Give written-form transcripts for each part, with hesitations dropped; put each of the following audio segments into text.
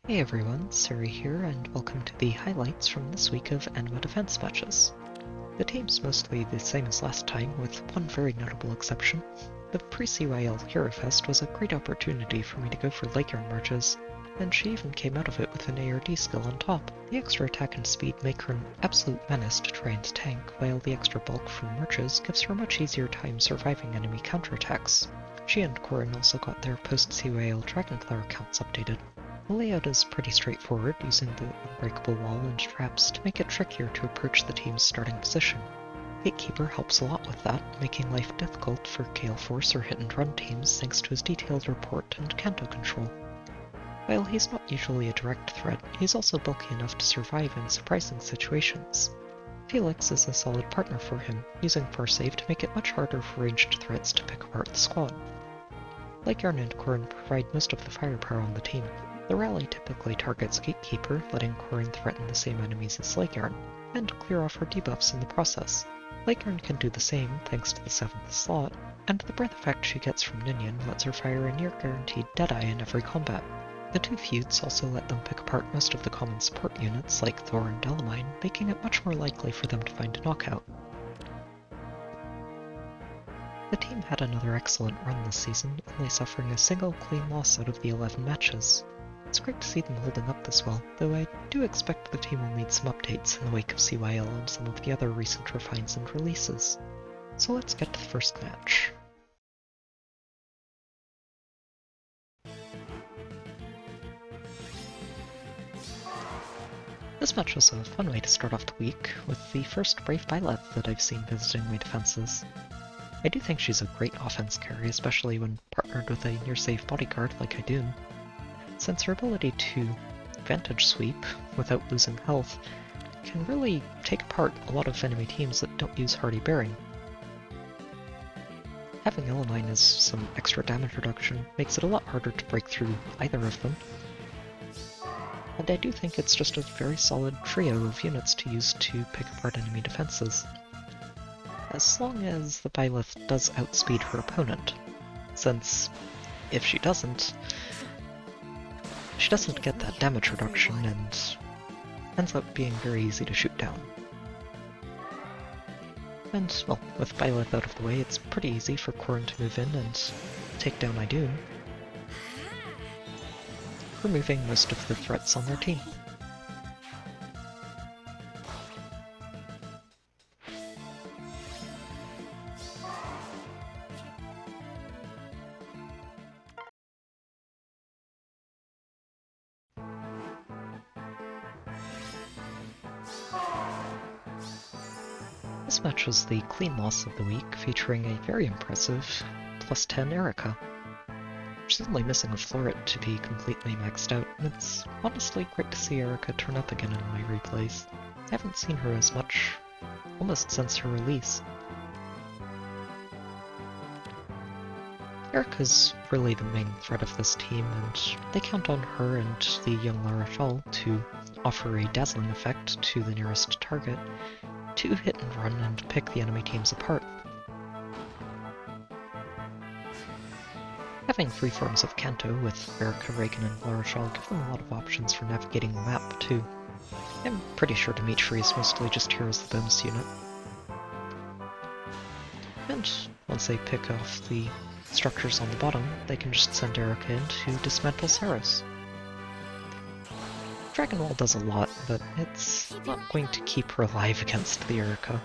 Hey everyone, Suri here, and welcome to the highlights from this week of Anima defense matches. The team's mostly the same as last time, with one very notable exception. The pre-CYL Hero Fest was a great opportunity for me to go for Laegjarn merges, and she even came out of it with an ARD skill on top. The extra attack and speed make her an absolute menace to try and tank, while the extra bulk from merges gives her a much easier time surviving enemy counterattacks. She and Corrin also got their post-CYL Dragonclaw accounts updated. The layout is pretty straightforward, using the unbreakable wall and traps to make it trickier to approach the team's starting position. Gatekeeper helps a lot with that, making life difficult for Gale Force or hit-and-run teams thanks to his detailed report and Kanto control. While he's not usually a direct threat, he's also bulky enough to survive in surprising situations. Felix is a solid partner for him, using Farsave to make it much harder for ranged threats to pick apart the squad. Laegjarn and Corrin provide most of the firepower on the team. The rally typically targets Gatekeeper, letting Corrin threaten the same enemies as Laegjarn, and clear off her debuffs in the process. Laegjarn can do the same thanks to the 7th slot, and the breath effect she gets from Ninian lets her fire a near-guaranteed Deadeye in every combat. The two feuds also let them pick apart most of the common support units like Thor and Delamine, making it much more likely for them to find a knockout. The team had another excellent run this season, only suffering a single clean loss out of the 11 matches. It's great to see them holding up this well, though I do expect the team will need some updates in the wake of CYL and some of the other recent refines and releases. So let's get to the first match. This match was a fun way to start off the week, with the first Brave Byleth that I've seen visiting my defenses. I do think she's a great offense carry, especially when partnered with a near-safe bodyguard like Idun. Since her ability to Vantage Sweep without losing health can really take apart a lot of enemy teams that don't use Hardy Bearing. Having Elamine as some extra damage reduction makes it a lot harder to break through either of them. And I do think it's just a very solid trio of units to use to pick apart enemy defenses. As long as the Byleth does outspeed her opponent, since if she doesn't get that damage reduction and ends up being very easy to shoot down. And, well, with Byleth out of the way, it's pretty easy for Corrin to move in and take down Idun, removing most of the threats on their team. This match was the clean loss of the week, featuring a very impressive +10 Eirika. She's only missing a Floret to be completely maxed out, and it's honestly great to see Eirika turn up again in my replays. I haven't seen her as much almost since her release. Eirika's really the main threat of this team, and they count on her and the young Larachal to offer a dazzling effect to the nearest target, to hit and run and pick the enemy teams apart. Having three forms of Kanto with Eirika, Reagan, and Larachal give them a lot of options for navigating the map too. I'm pretty sure Dimitri is mostly just Heroes the bonus unit. And once they pick off the structures on the bottom, they can just send Eirika in to dismantle Saros. Dragon Wall does a lot, but it's not going to keep her alive against the Eirika.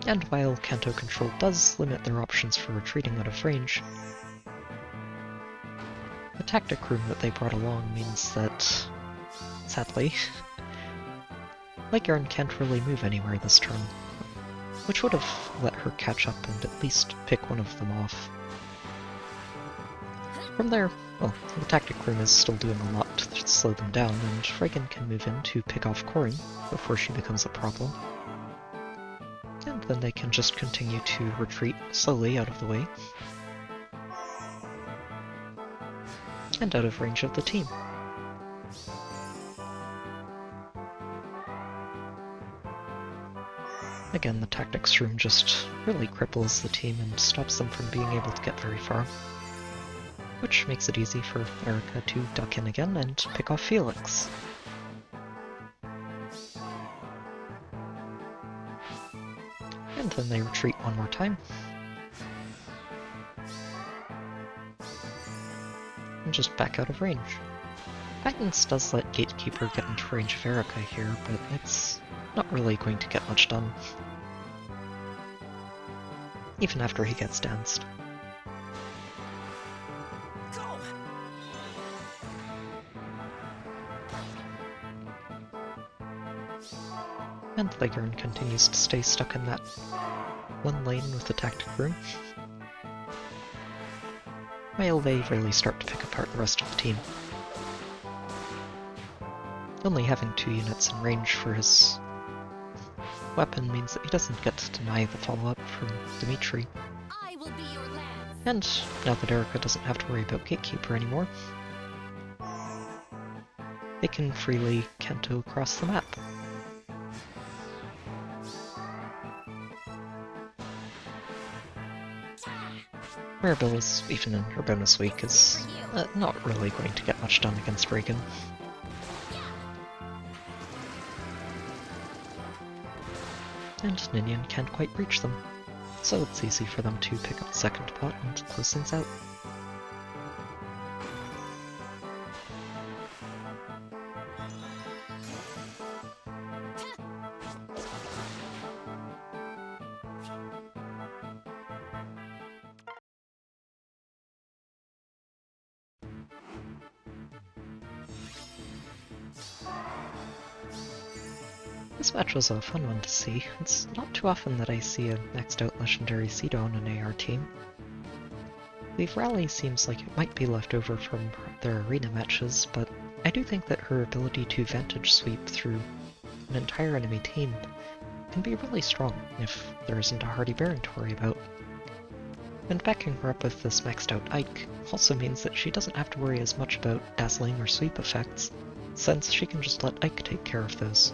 And while Kanto control does limit their options for retreating out of range, the tactic room that they brought along means that, sadly, Laegjarn can't really move anywhere this turn, which would have let her catch up and at least pick one of them off. From there, well, the tactic room is still doing a lot to slow them down, and Reagan can move in to pick off Corrin before she becomes a problem. And then they can just continue to retreat slowly out of the way, and out of range of the team. Again, the tactics room just really cripples the team and stops them from being able to get very far. which makes it easy for Eirika to duck in again and pick off Felix. And then they retreat one more time. And just back out of range. Guidance does let Gatekeeper get into range of Eirika here, but it's not really going to get much done. Even after he gets danced. And Laegjarn continues to stay stuck in that one lane with the tactic room, while they really start to pick apart the rest of the team. Only having 2 units in range for his weapon means that he doesn't get to deny the follow-up from Dimitri. And now that Eirika doesn't have to worry about Gatekeeper anymore, they can freely Kento across the map. Mirabelle's, even in her bonus week, is not really going to get much done against Reagan. And Ninian can't quite reach them, so it's easy for them to pick up the second pot and close things out. This match was a fun one to see. It's not too often that I see a maxed out legendary Caeda on an AR team. The rally seems like it might be left over from their arena matches, but I do think that her ability to vantage sweep through an entire enemy team can be really strong if there isn't a hardy Baron to worry about. And backing her up with this maxed out Ike also means that she doesn't have to worry as much about dazzling or sweep effects, since she can just let Ike take care of those.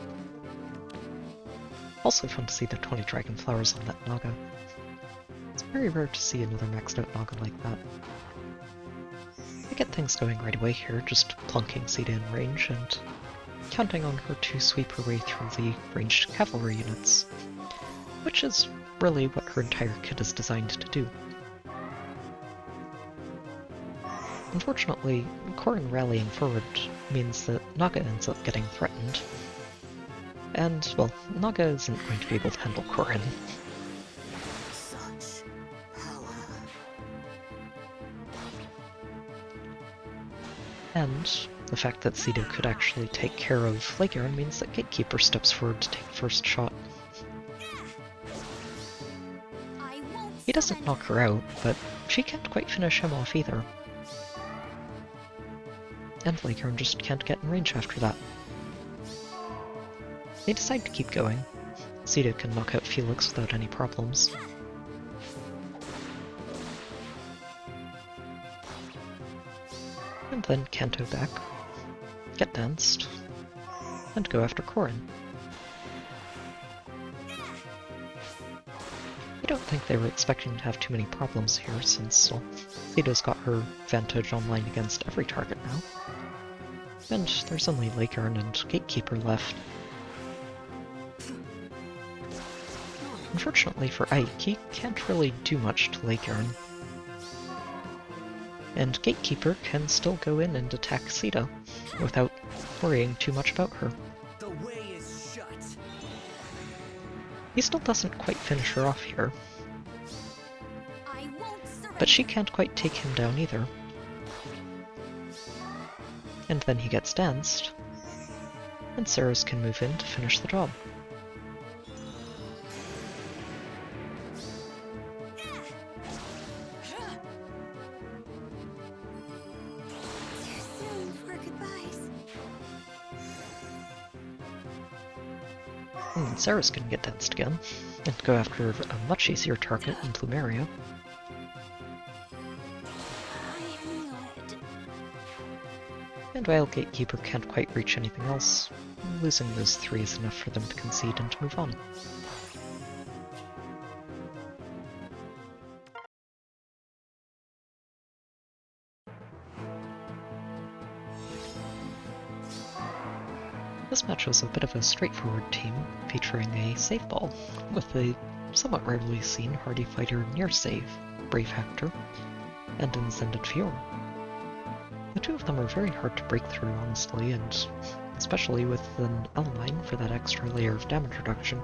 Also fun to see the 20 dragon flowers on that Naga. It's very rare to see another maxed out Naga like that. They get things going right away here, just plunking Caeda in range and counting on her to sweep her way through the ranged cavalry units, which is really what her entire kit is designed to do. Unfortunately, Corrin rallying forward means that Naga ends up getting threatened. And, well, Naga isn't going to be able to handle Corrin. And the fact that Caeda could actually take care of Laegjarn means that Gatekeeper steps forward to take the first shot. He doesn't knock her out, but she can't quite finish him off either. And Laegjarn just can't get in range after that. They decide to keep going. Caeda can knock out Felix without any problems. And then Kento back, get danced, and go after Corrin. I don't think they were expecting to have too many problems here, since, well, Caeda's got her vantage online against every target now. And there's only Laegjarn and Gatekeeper left. Unfortunately for Ike, he can't really do much to Laegjarn. And Gatekeeper can still go in and attack Caeda without worrying too much about her. The way is shut. He still doesn't quite finish her off here, but she can't quite take him down either. And then he gets danced, and Ceres can move in to finish the job. And Ceres can get danced again, and go after a much easier target in Plumeria. And while Gatekeeper can't quite reach anything else, losing those 3 is enough for them to concede and to move on. This match was a bit of a straightforward team, featuring a save ball, with a somewhat rarely seen hardy fighter near save, Brave Hector, and an ascended Fjord. The two of them are very hard to break through, honestly, and especially with an L9 for that extra layer of damage reduction,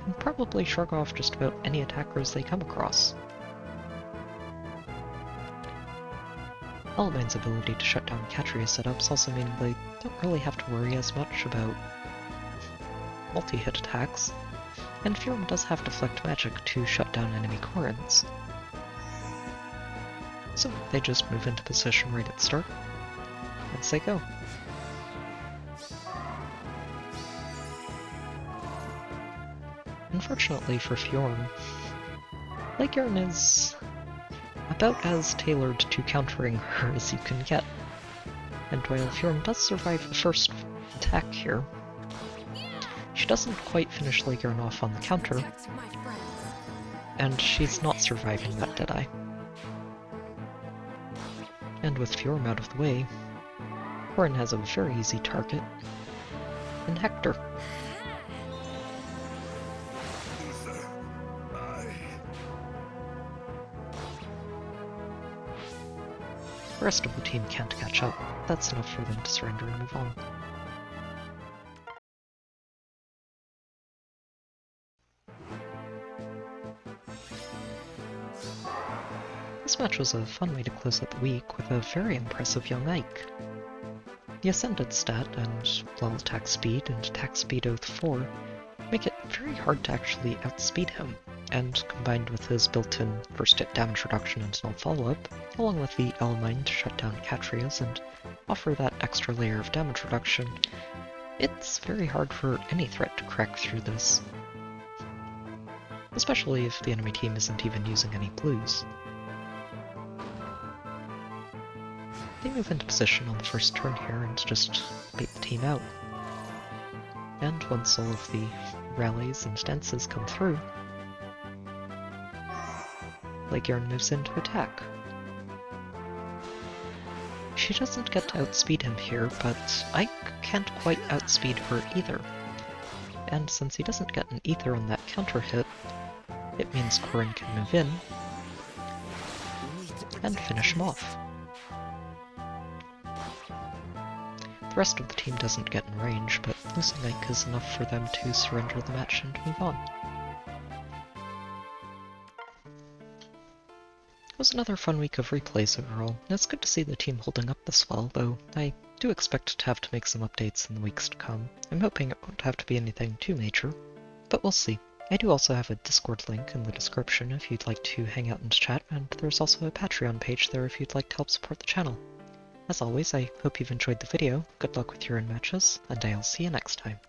can probably shrug off just about any attackers they come across. L9's ability to shut down Catria setups also mean they don't really have to worry as much about multi-hit attacks, and Fjord does have Deflect Magic to shut down enemy Corins. So they just move into position right at start, and say go. Unfortunately for Fjord, Laegjarn is about as tailored to countering her as you can get, and while Fjord does survive the first attack here, she doesn't quite finish Laegjarn off on the counter, and she's not surviving that Deadeye. And with Fjord out of the way, Corin has a very easy target in Hector. The rest of the team can't catch up. That's enough for them to surrender and move on. This match was a fun way to close out the week with a very impressive young Ike. The Ascended stat and low attack speed and attack speed Oath 4 make it very hard to actually outspeed him, and combined with his built-in first hit damage reduction and no follow-up, along with the L9 to shut down Catrias and offer that extra layer of damage reduction, it's very hard for any threat to crack through this. Especially if the enemy team isn't even using any blues. They move into position on the first turn here and just bait the team out. And once all of the rallies and dances come through, Laegjarn moves in to attack. She doesn't get to outspeed him here, but Ike can't quite outspeed her either. And since he doesn't get an Aether on that counter hit, it means Corin can move in and finish him off. The rest of the team doesn't get in range, but losing Ike is enough for them to surrender the match and move on. It was another fun week of replays overall, and it's good to see the team holding up this well, though I do expect to have to make some updates in the weeks to come. I'm hoping it won't have to be anything too major, but we'll see. I do also have a Discord link in the description if you'd like to hang out and chat, and there's also a Patreon page there if you'd like to help support the channel. As always, I hope you've enjoyed the video, good luck with your own matches, and I'll see you next time.